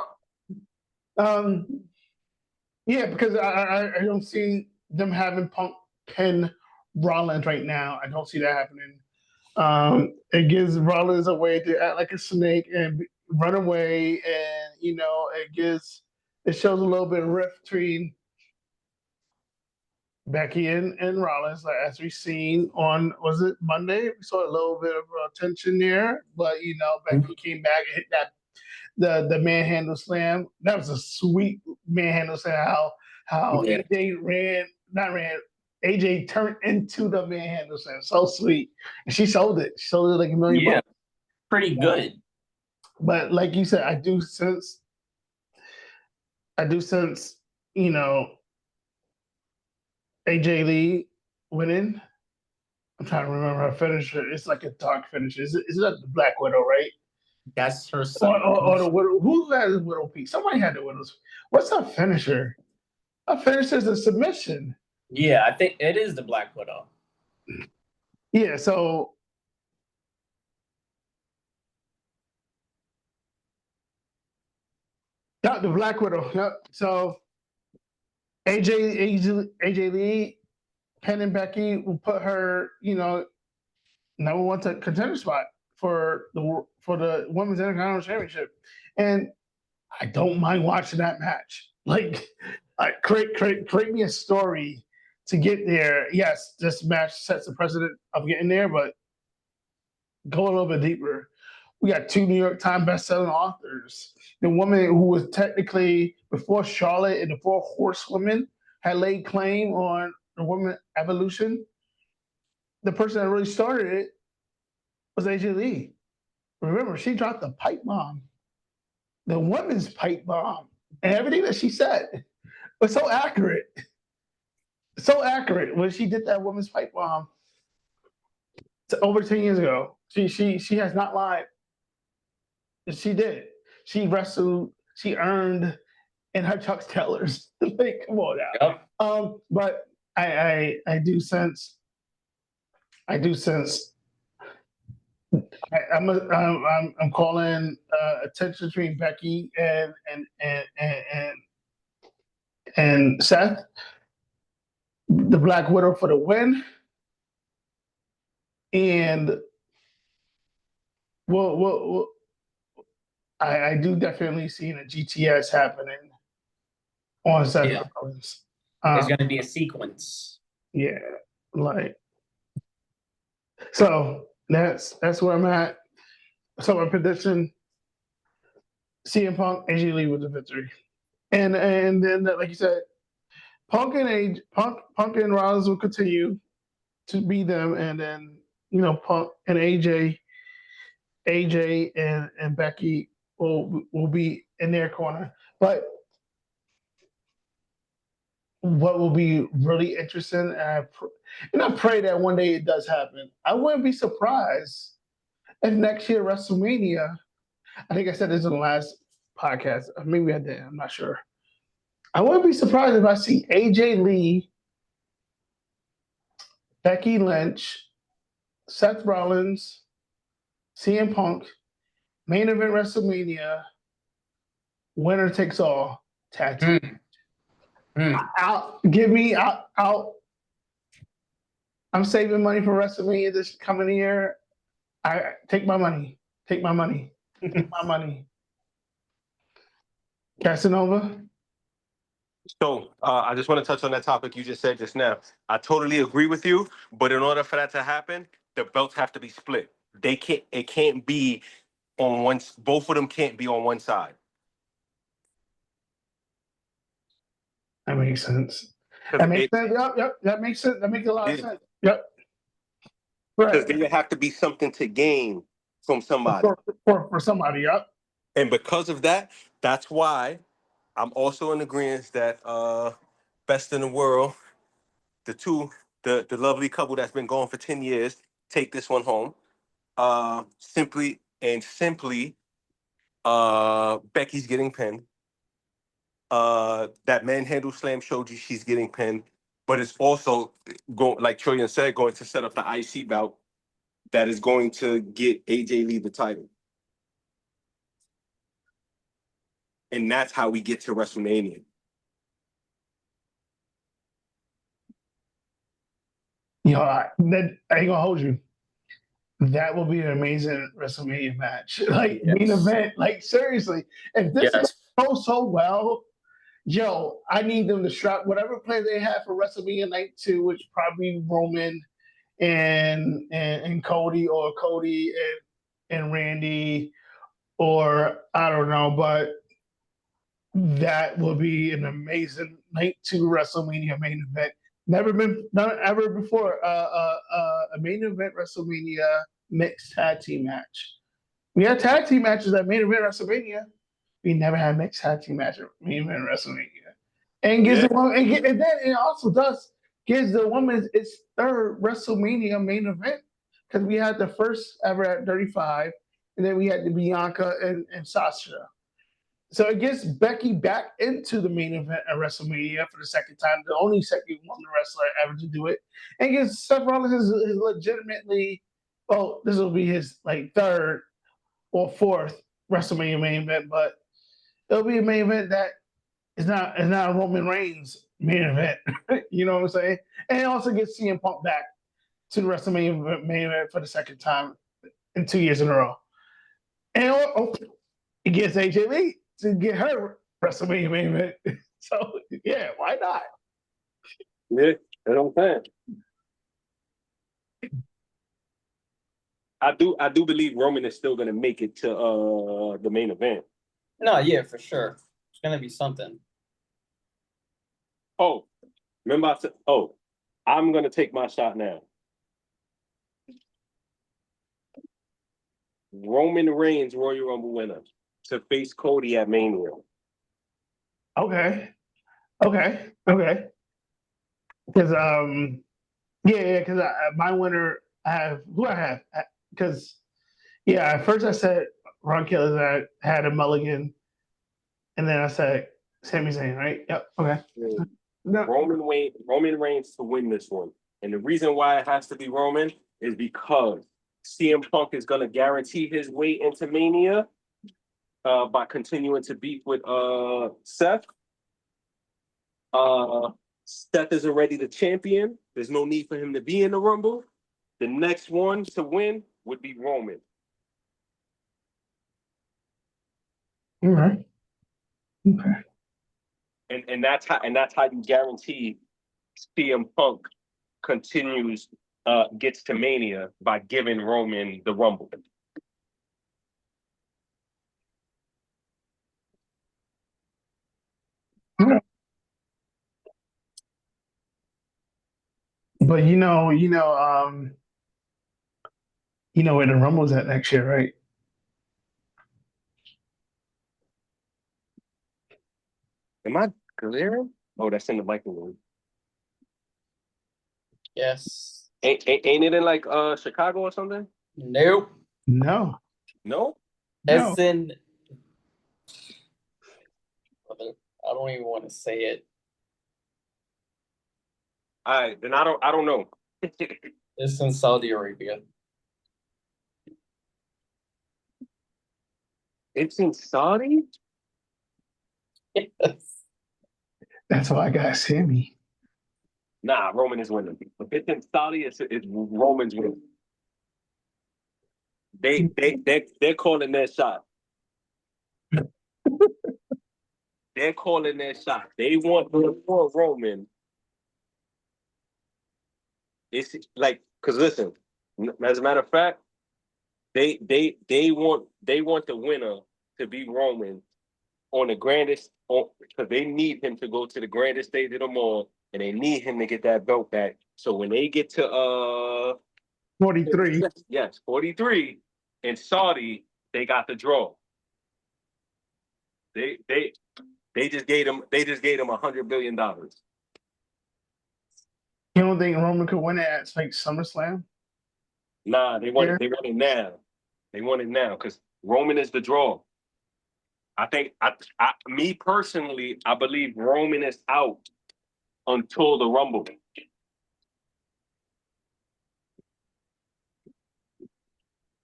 Yeah, because I don't see them having Punk pin Rollins right now. I don't see that happening. It gives Rollins a way to act like a snake and run away, and it shows a little bit of rift between Becky and Rollins, like as we've seen on, was it Monday? We saw a little bit of tension there, but Becky came back and hit the manhandle slam. That was a sweet manhandle slam. How AJ turned into the manhandle slam. So sweet. And she sold it. She sold it like $1 million.
Yeah, pretty good.
But like you said, I do sense, AJ Lee winning. I'm trying to remember her finisher. It's like a dark finish. Is it the Black Widow, right?
That's her son.
Or the Widow. Who has the Widow piece? Somebody had the Widow's. What's her finisher? Her finisher is a submission.
Yeah, I think it is the Black Widow.
Yeah, so the Black Widow. Yep. So AJ Lee, Penn and Becky will put her, number one contender spot for the Women's Intercontinental Championship, and I don't mind watching that match. Like, create me a story to get there. Yes, this match sets the precedent of getting there, but go a little bit deeper. We got 2 New York Times best-selling authors. The woman who was technically, before Charlotte and the 4 Horsewomen had laid claim on the women evolution, the person that really started it was AJ Lee. Remember, she dropped the pipe bomb, the women's pipe bomb, and everything that she said was so accurate. So accurate when she did that women's pipe bomb over 10 years ago. She has not lied. She did. She wrestled. She earned in her Chuck Taylors. Like, come on now. Yep. But I do sense. I'm calling attention between Becky and Seth, the Black Widow for the win, and I do definitely see a GTS happening on Seth Rollins.
There's going to be a sequence.
Yeah, so that's where I'm at. So my prediction: CM Punk, AJ Lee with the victory, and then like you said, Punk and Rollins will continue to be them, and then Punk and AJ and Becky will be in their corner. But what will be really interesting, and I pray that one day it does happen. I wouldn't be surprised if next year WrestleMania, I think I said this in the last podcast, maybe I did, I'm not sure. I wouldn't be surprised if I see AJ Lee, Becky Lynch, Seth Rollins, CM Punk, main event WrestleMania, winner takes all, tag team. I'm saving money for WrestleMania this coming year. I take my money. Take my money. Take my money. Casanova.
So I just want to touch on that topic you just said just now. I totally agree with you, but in order for that to happen, the belts have to be split. It can't be on one. Both of them can't be on one side.
That makes sense. That makes sense. Yep. That makes sense. That makes a lot of sense. Yep.
Because there have to be something to gain from somebody.
For somebody, yep.
And because of that, that's why I'm also in agreement that best in the world, the lovely couple that's been going for 10 years, take this one home. Simply, Becky's getting pinned. That manhandle slam showed you she's getting pinned, but it's also like Trillian said, going to set up the IC bout that is going to get AJ Lee the title. And that's how we get to WrestleMania.
I ain't gonna hold you. That will be an amazing WrestleMania match. Like, main event. Like, seriously, if this goes so well, I need them to strap whatever plan they have for WrestleMania Night 2, which probably Roman and Cody, or Cody and Randy, or I don't know, but that will be an amazing Night 2 WrestleMania main event. Never ever before a main event WrestleMania mixed tag team match. We had tag team matches at main event WrestleMania. We never had mixed tag team match at main event WrestleMania. And gives the woman, and then it also gives the women its third WrestleMania main event, because we had the first ever at 35, and then we had the Bianca and Sasha. So it gets Becky back into the main event at WrestleMania for the second time, the only second woman wrestler ever to do it, and gives Seth Rollins his legitimately, this will be his like third or fourth WrestleMania main event, but it'll be a main event that is not a Roman Reigns main event. You know what I'm saying? And it also gets CM Punk back to the WrestleMania main event for the second time in 2 years in a row. And it gets AJ Lee to get her WrestleMania main event. So yeah, why not?
Yeah, that's what I'm saying. I do believe Roman is still gonna make it to the main event.
No, yeah, for sure. It's gonna be something.
Oh, remember I said, I'm gonna take my shot now. Roman Reigns, Royal Rumble winner, to face Cody at Mania.
Okay. Because because my winner, I have who I have, because at first I said Ron Killers had a mulligan, and then I said Sami Zayn, right? Yep. Okay.
Yeah.
No.
Roman Reigns to win this one, and the reason why it has to be Roman is because CM Punk is gonna guarantee his way into Mania by continuing to beef with Seth. Seth is already the champion. There's no need for him to be in the Rumble. The next one to win would be Roman.
Okay.
And that's how you guarantee CM Punk continues gets to Mania, by giving Roman the Rumble.
But you know where the Rumble's at next year, right?
Am I clear? Oh, that's in the Viking room.
Yes.
Ain't it in like Chicago or something?
Nope.
No.
As in, I don't even want to say it.
All right, then I don't know.
It's in Saudi Arabia.
It's in Saudi?
Yes.
That's why I got Sammy.
Nah, Roman is winning. If it's in Saudi, it's Roman's winning. They're calling their shot. They're calling their shot. They want Roman. It's like, because listen, as a matter of fact, they want the winner to be Roman on the grandest, because they need him to go to the grandest stage of them all, and they need him to get that belt back. So when they get to
43.
Yes, 43 in Saudi, they got the draw. They just gave him $100 billion.
You don't think Roman could win it at like SummerSlam?
Nah, they want it now. They want it now because Roman is the draw. I think me personally, I believe Roman is out until the Rumble.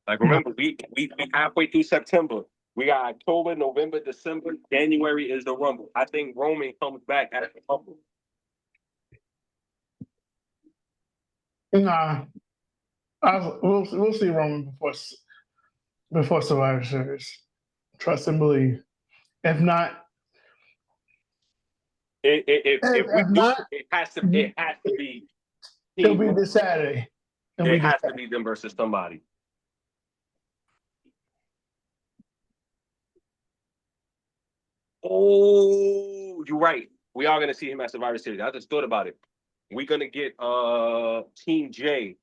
Like remember, we halfway through September. We got October, November, December, January is the Rumble. I think Roman comes back at the Rumble.
Nah, we'll see Roman before Survivor Series. Trust and believe. If not,
if we do,
not,
it has to be.
It'll be this Saturday.
It has to be them versus somebody. Oh, you're right. We are gonna see him at Survivor Series. I just thought about it. We're gonna get Team J.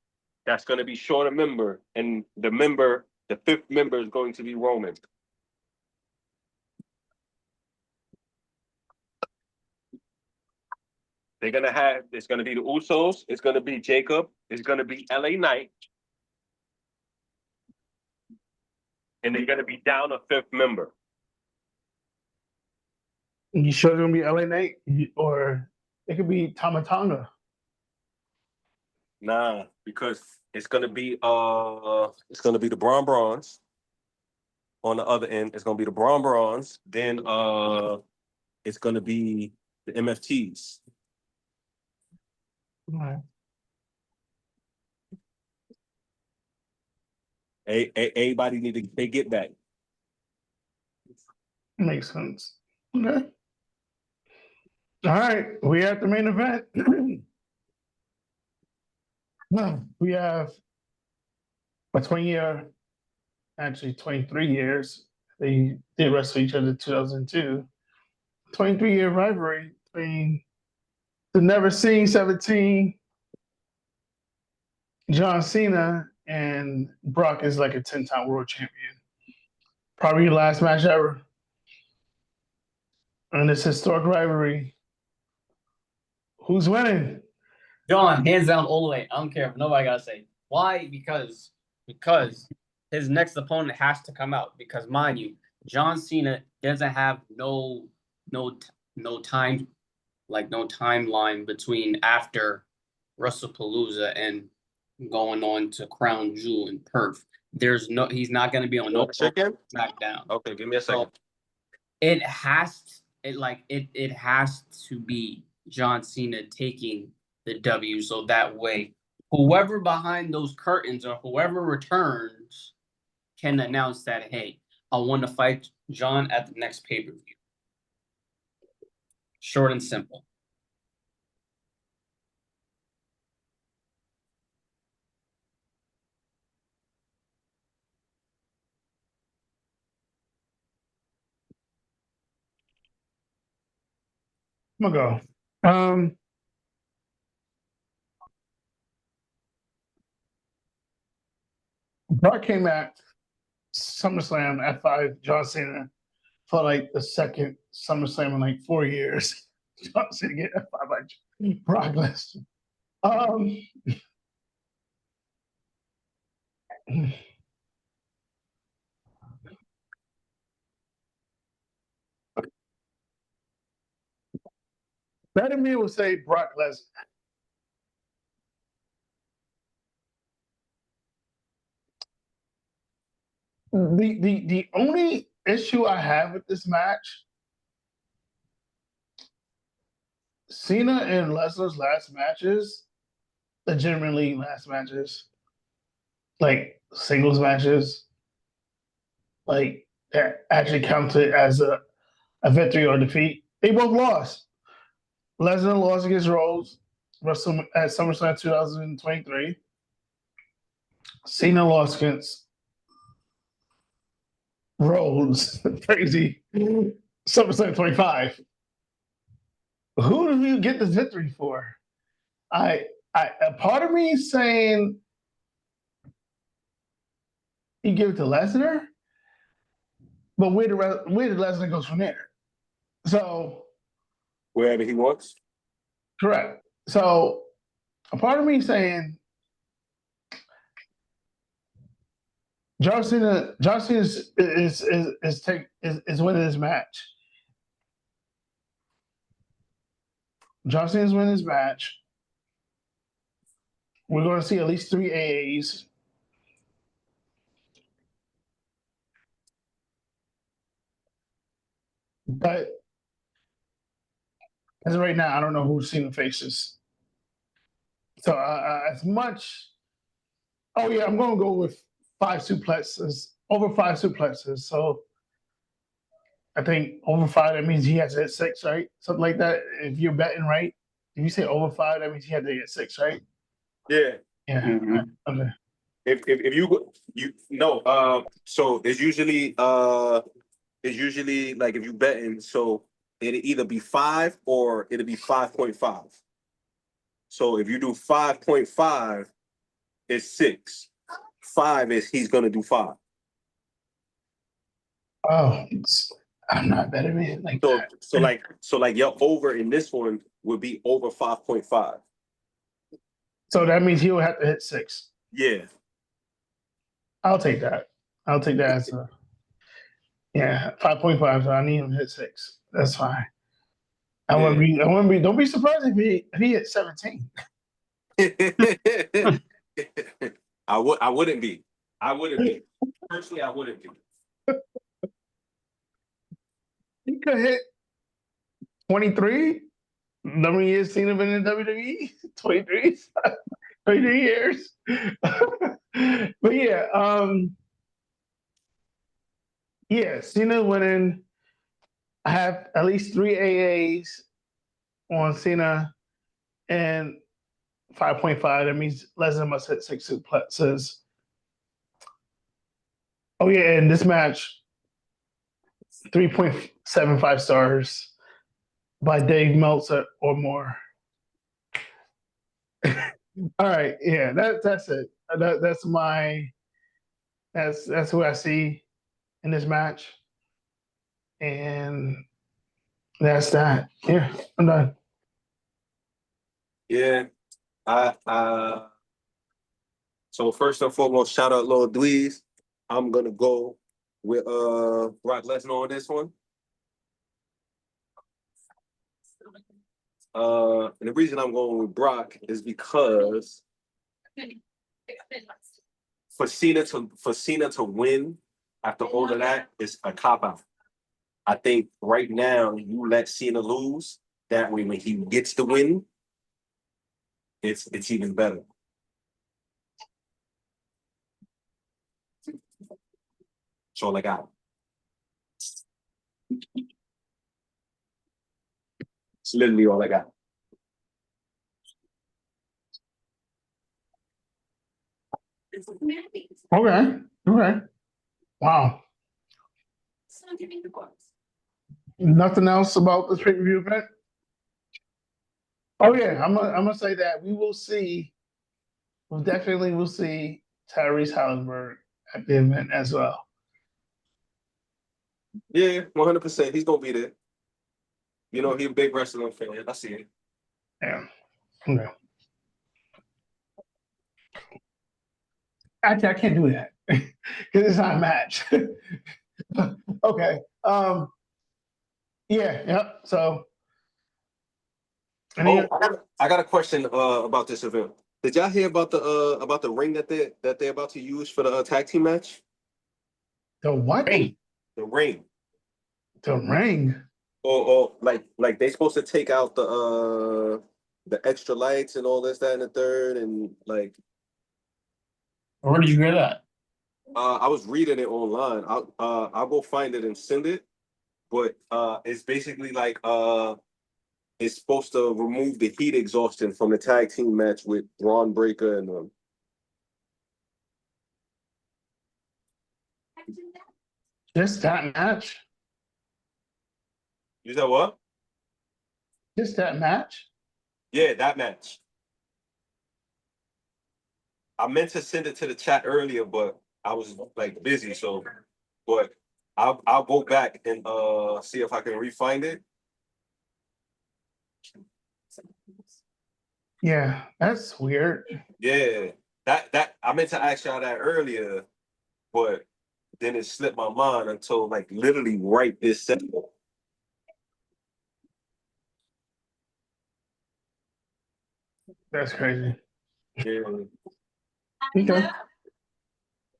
That's gonna be short a member, and the fifth member is going to be Roman. It's gonna be the Usos, it's gonna be Jacob, it's gonna be LA Knight, and they're gonna be down a fifth member.
You sure it's gonna be LA Knight, or it could be Tamatanga?
Nah, because it's gonna be the Brons. On the other end, it's gonna be the Brons. Then it's gonna be the MFTs.
Right.
Everybody need to get back.
Makes sense. Okay. All right, we at the main event. We have a 20-year, actually 23 years. They did wrestle each other in 2002. 23-year rivalry between the Never Seen 17, John Cena, and Brock is like a 10-time world champion. Probably the last match ever. And this historic rivalry. Who's winning?
John, hands down all the way. I don't care if nobody gotta say. Why? Because his next opponent has to come out. Because mind you, John Cena doesn't have no time, like no timeline between after Wrestlepalooza and going on to Crown Jewel in Perth. He's not gonna be on no SmackDown.
Okay, give me a second.
So it has to be John Cena taking the W, so that way whoever behind those curtains or whoever returns can announce that, hey, I want to fight John at the next pay-per-view. Short and simple.
I'm gonna go. Brock came at SummerSlam F5 John Cena for like the second SummerSlam in like 4 years. John Cena get F5 by Brock Lesnar. Better me will say Brock Lesnar. The only issue I have with this match, Cena and Lesnar's last matches, legitimately last matches, like singles matches, like that actually counted as a victory or defeat. They both lost. Lesnar lost against Rhodes at SummerSlam 2023. Cena lost against Rhodes. Crazy. SummerSlam 25. Who do you get this victory for? A part of me is saying you give it to Lesnar, but where did Lesnar go from there? So
wherever he wants.
Correct. So A part of me saying John Cena is winning this match. John Cena's winning this match. We're going to see at least 3 AAs. But as of right now, I don't know who Cena faces. So as much, oh yeah, I'm going to go with 5 suplexes, over 5 suplexes. So I think over 5, that means he has to hit 6, right? Something like that. If you're betting, right? If you say over 5, that means he had to hit 6, right?
Yeah.
Yeah.
Mm-hmm.
Okay.
If you no, so it's usually like if you betting, so it'll either be 5 or it'll be 5.5. So if you do 5.5, it's 6. 5 is he's gonna do 5.
Oh, I'm not betting it like that.
So like your over in this one would be over 5.5.
So that means he will have to hit 6.
Yeah.
I'll take that. I'll take that as a 5.5. So I need him to hit 6. That's fine. I wouldn't be. Don't be surprised if he hit 17.
I wouldn't be. Personally, I wouldn't be.
He could hit 23. Number of years Cena been in WWE? 23. 23 years. But Cena winning. I have at least 3 AAs on Cena and 5.5. That means Lesnar must hit 6 suplexes. Oh yeah, and this match, 3.75 stars by Dave Meltzer or more. All right, yeah, that's it. That's who I see in this match, and that's that. Yeah, I'm done.
Yeah, so first and foremost, shout out Lil Dweez. I'm gonna go with Brock Lesnar on this one. And the reason I'm going with Brock is because for Cena to win after all of that is a cop-out. I think right now you let Cena lose. That way when he gets the win, it's even better. That's all I got. It's literally all I got.
Okay. Wow. Nothing else about this pay-per-view event? Oh yeah, I'm gonna say that we will see. We definitely will see Tyrese Halliburton at the event as well.
Yeah, 100%. He's gonna be there. You know, he's a big wrestling fan. I see it.
Yeah. Okay. Actually, I can't do that because it's not a match. Okay. Yep. So,
I got a question about this event. Did y'all hear about the ring that they're about to use for the tag team match?
the what?
Ring.
The ring.
The ring.
Or like they supposed to take out the extra lights and all this, that, and the third, and like.
Where did you hear that?
I was reading it online. I'll go find it and send it. But it's basically like it's supposed to remove the heat exhaustion from the tag team match with Bron Breaker and
Just that match.
You said what?
Just that match.
Yeah, that match. I meant to send it to the chat earlier, but I was like busy. So, but I'll go back and see if I can re-find it.
Yeah, that's weird.
Yeah, that I meant to ask y'all that earlier, but then it slipped my mind until like literally right this second.
That's crazy.
Yeah.
Okay.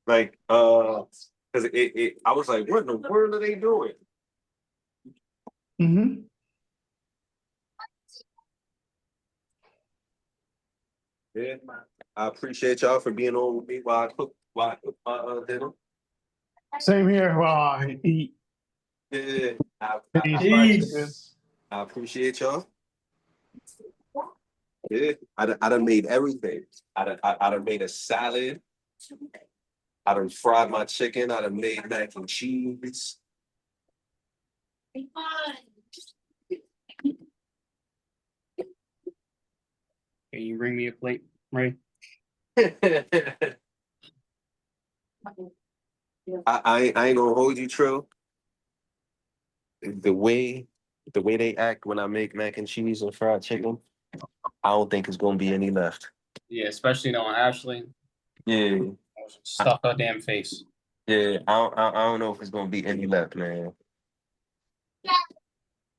Like, because I was like, what in the world are they doing?
Mm-hmm.
Yeah, I appreciate y'all for being on with me while I cook my dinner.
Same here. While I eat
Yeah,
fried chicken.
I appreciate y'all. Yeah, I done made everything. I done made a salad. I done fried my chicken. I done made mac and cheese.
Can you bring me a plate, Ray?
I ain't gonna hold you, Trill. The way they act when I make mac and cheese and fried chicken, I don't think it's gonna be any left.
Yeah, especially knowing Ashley.
Yeah,
Stuff her damn face.
yeah. I don't know if it's gonna be any left, man.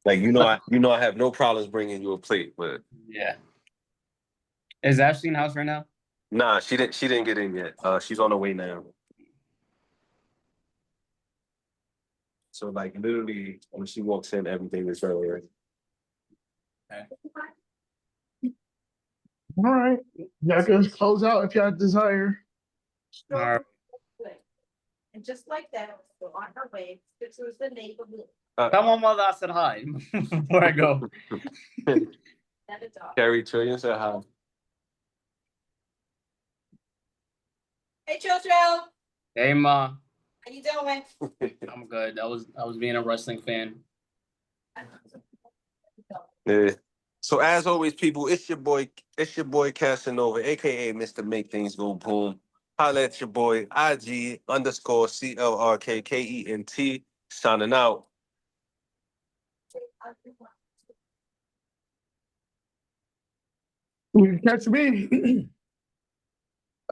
Like I have no problems bringing you a plate, but
Yeah. Is Ashley in the house right now?
nah, she didn't get in yet. She's on her way now. So like literally when she walks in, everything is very ready.
Okay.
All right. Y'all can close out if y'all desire.
All right.
And just like that, we're on our way. This was the neighborhood.
Come on, mother. I said hi before I go.
Carrie Trillion said hi.
Hey, Children.
Hey, ma.
How you doing?
I'm good. I was being a wrestling fan.
Yeah. So as always, people, it's your boy Casanova, aka Mr. Make Things Go Boom. Holla at your boy IG_CLRKKENT, signing out.
You can catch me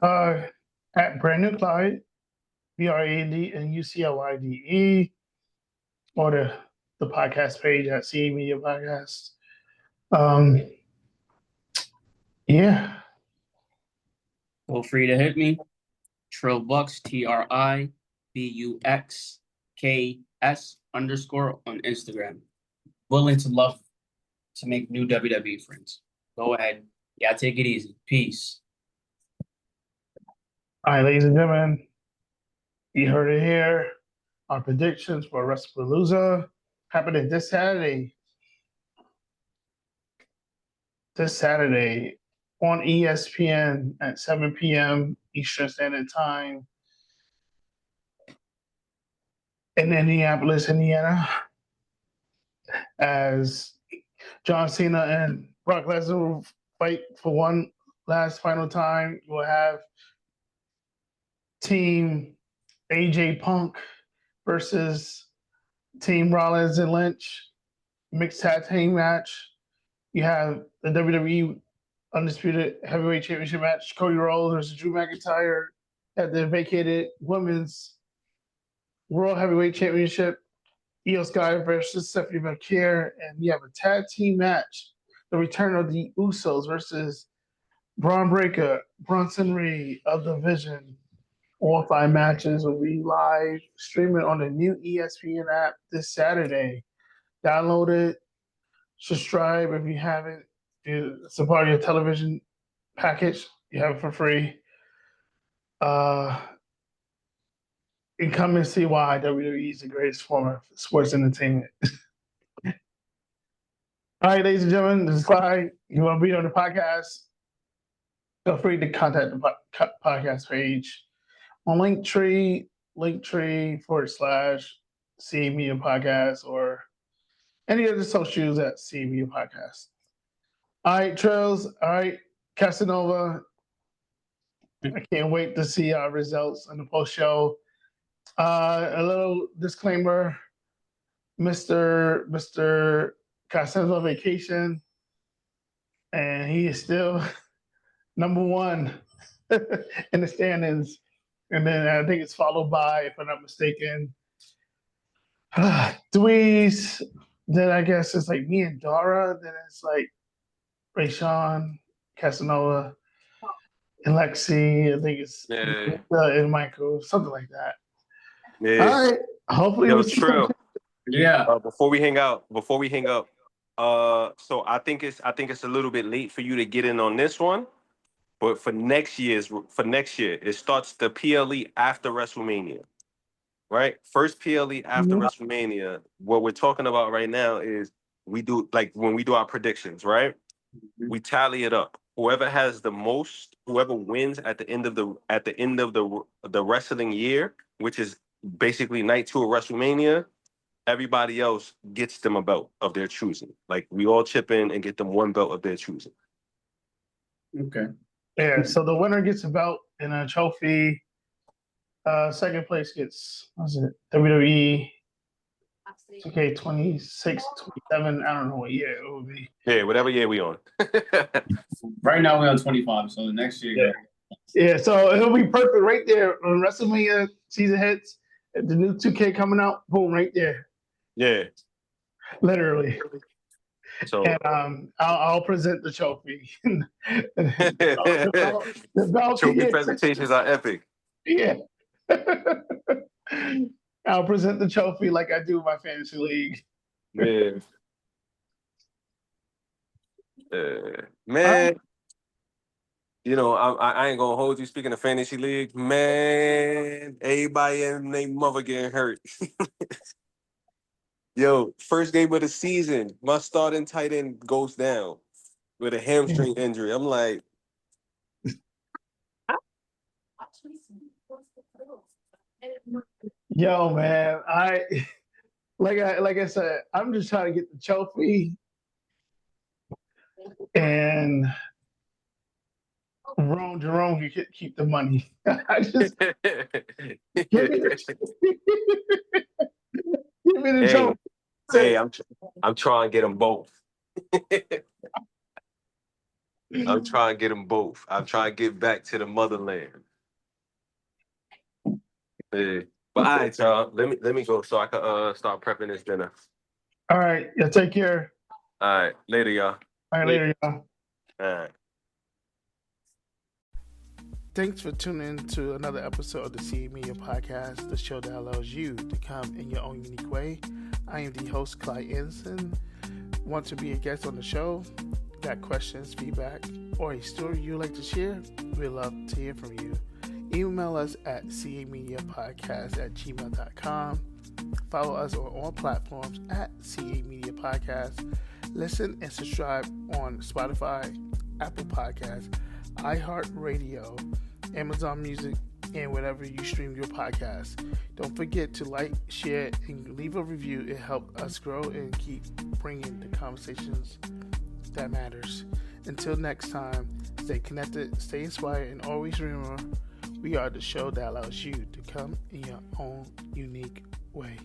at Brand New Clyde, BRAND and UCLYDE, or the podcast page at CA Media Podcast. Yeah.
Feel free to hit me. Trillbucks, TRIBUXKS _ on Instagram. Willing to love to make new WWE friends. Go ahead. Yeah, take it easy. Peace.
All right, ladies and gentlemen, you heard it here. Our predictions for Wrestlepalooza happening this Saturday. This Saturday on ESPN at 7 p.m. Eastern Standard Time in Indianapolis, Indiana, as John Cena and Brock Lesnar will fight for one last final time. We'll have Team AJ Punk versus Team Rollins and Lynch mixed tag team match. You have the WWE Undisputed Heavyweight Championship match, Cody Rhodes versus Drew McIntyre at the vacated Women's World Heavyweight Championship, Iyo Sky versus Stephanie Vaquer, and you have a tag team match, the return of the Usos versus Bron Breakker, Bronson Reed of the Vision. All 5 matches will be live streaming on the new ESPN app this Saturday. Download it, subscribe if you haven't. It's a part of your television package. You have it for free. And come and see why WWE is the greatest form of sports entertainment. All right, ladies and gentlemen, this is Clyde. You want to be on the podcast? Feel free to contact the podcast page on Linktree /CA Media Podcast or any other socials at CA Media Podcast. All right, Trails. All right, Casanova. I can't wait to see our results on the post show. A little disclaimer: Mr. Casanova vacation, and and he is still number one in the standings. And then I think it's followed by, if I'm not mistaken, Dweez. Then I guess it's like me and Dara. Then it's like Rayshawn, Casanova, and Lexi. I think it's and Michael, something like that.
Yeah.
All right. Hopefully,
Yo,
we see
Trill.
Yeah.
Before we hang up. So I think it's a little bit late for you to get in on this one, but for next year, it starts the PLE after WrestleMania, right? First PLE after WrestleMania. What we're talking about right now is we do like when we do our predictions, right? We tally it up. Whoever wins at the end of the wrestling year, which is basically night 2 of WrestleMania, everybody else gets them a belt of their choosing. Like we all chip in and get them one belt of their choosing.
Okay.
Yeah. So the winner gets a belt and a trophy. Second place gets WWE. Okay, 26, 27. I don't know what year it will be.
Yeah, whatever year we on.
Right now we're on 25, so the next year.
Yeah, so it'll be perfect right there when WrestleMania season hits. The new 2K coming out, boom, right there.
Yeah,
literally.
So
and I'll present the trophy. the belt
trophy presentations are epic.
Yeah. I'll present the trophy like I do my fantasy league.
Yeah. Man, you know, I ain't gonna hold you. Speaking of fantasy league, man, everybody and their mother getting hurt. Yo, first game of the season, my starting tight end goes down with a hamstring injury. I'm like,
yo, man, like I said, I'm just trying to get the trophy, and Jerome, you can keep the money. I just give me the trophy.
Hey, I'm trying to get them both. I'm trying to get them both. I'm trying to get back to the motherland. Yeah. But all right, y'all. Let me go so I can start prepping this dinner.
All right. Yeah, take care.
All right. Later, y'all.
All right, later, y'all.
All right.
Thanks for tuning in to another episode of the CA Media Podcast, the show that allows you to come in your own unique way. I am the host, Clyde Anderson. Want to be a guest on the show? Got questions, feedback, or a story you'd like to share? We'd love to hear from you. Email us at camediapodcast@gmail.com. Follow us on all platforms at CA Media Podcast. Listen and subscribe on Spotify, Apple Podcasts, iHeartRadio, Amazon Music, and wherever you stream your podcast. Don't forget to like, share, and leave a review. It helps us grow and keep bringing the conversations that matters. Until next time, stay connected, stay inspired, and always remember, we are the show that allows you to come in your own unique way.